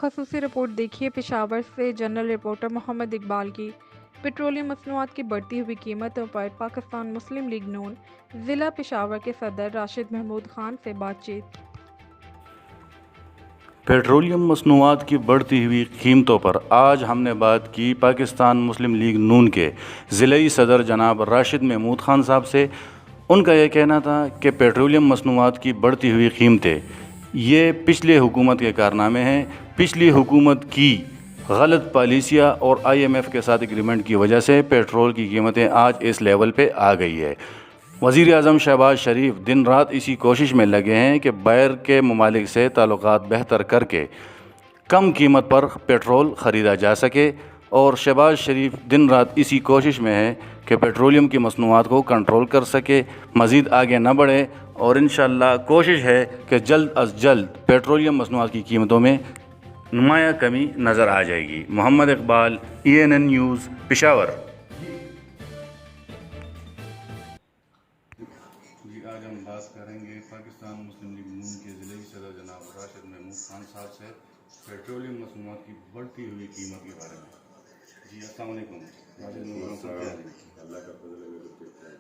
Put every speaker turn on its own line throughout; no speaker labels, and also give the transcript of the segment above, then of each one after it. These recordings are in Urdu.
خصوصی رپورٹ دیکھیے پشاور سے جنرل رپورٹر محمد اقبال کی۔ پیٹرولیم مصنوعات کی بڑھتی ہوئی قیمتوں پر پاکستان مسلم لیگ نون ضلع پشاور کے صدر راشد محمود خان سے بات چیت۔
پیٹرولیم مصنوعات کی بڑھتی ہوئی قیمتوں پر آج ہم نے بات کی پاکستان مسلم لیگ نون کے ضلعی صدر جناب راشد محمود خان صاحب سے۔ ان کا یہ کہنا تھا کہ پیٹرولیم مصنوعات کی بڑھتی ہوئی قیمتیں یہ پچھلے حکومت کے کارنامے ہیں۔ پچھلی حکومت کی غلط پالیسیاں اور IMF کے ساتھ ایگریمنٹ کی وجہ سے پیٹرول کی قیمتیں آج اس لیول پہ آ گئی ہے۔ وزیر اعظم شہباز شریف دن رات اسی کوشش میں لگے ہیں کہ باہر کے ممالک سے تعلقات بہتر کر کے کم قیمت پر پیٹرول خریدا جا سکے، اور شہباز شریف دن رات اسی کوشش میں ہے کہ پیٹرولیم کی مصنوعات کو کنٹرول کر سکے، مزید آگے نہ بڑھے، اور انشاءاللہ کوشش ہے کہ جلد از جلد پیٹرولیم مصنوعات کی قیمتوں میں نمایاں کمی نظر آ جائے گی۔ محمد اقبال، ENN نیوز، پشاور۔ آج ہم بات کریں گے پاکستان مسلم لیگ نون کے ضلعی صدر جناب راشد محمود خان صاحب سے پیٹرولیم مصنوعات کی بڑھتی ہوئی قیمت کے بارے میں۔ جی السلام علیکم۔
اللہ کا فضل ہے۔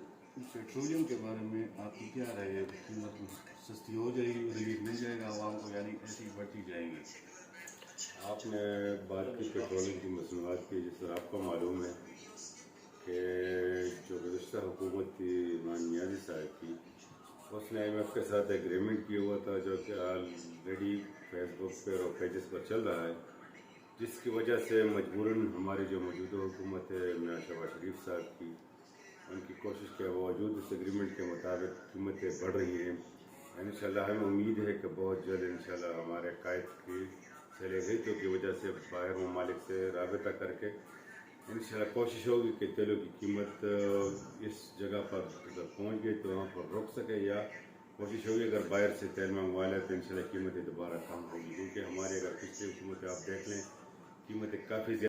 پیٹرولیم کے بارے میں آپ کی کیا رائے ہے؟ قیمت سستی ہو جائے گی، ریلیف مل جائے گا عوام کو، یعنی ایسی بڑھتی جائے گی؟
آپ نے بات کی پیٹرولیم کی مصنوعات کی، جس طرح آپ کو معلوم ہے کہ جو گزشتہ حکومت تھی عمران نیازی صاحب کی، اس نے IMF کے ساتھ ایگریمنٹ کیا ہوا تھا، جو کہ آلریڈی فیس بک پر اور پیجز پر چل رہا ہے، جس کی وجہ سے مجبوراً ہماری جو موجودہ حکومت ہے میاں شہباز شریف صاحب کی، ان کی کوشش کے باوجود اس ایگریمنٹ کے مطابق قیمتیں بڑھ رہی ہیں۔ انشاءاللہ ہمیں امید ہے کہ بہت جلد انشاءاللہ ہمارے قائد کی صلاحیتوں کی وجہ سے باہر ممالک سے رابطہ کر کے انشاءاللہ کوشش ہوگی کہ تیلوں کی قیمت اس جگہ پر اگر پہنچ گئی تو وہاں پر روک سکے، یا کوشش ہوگی اگر باہر سے تیل منگوا لے تو انشاءاللہ قیمتیں دوبارہ کم ہوگی، کیونکہ ہمارے اگر پچھلی حکومت آپ دیکھ لیں قیمتیں کافی زیادہ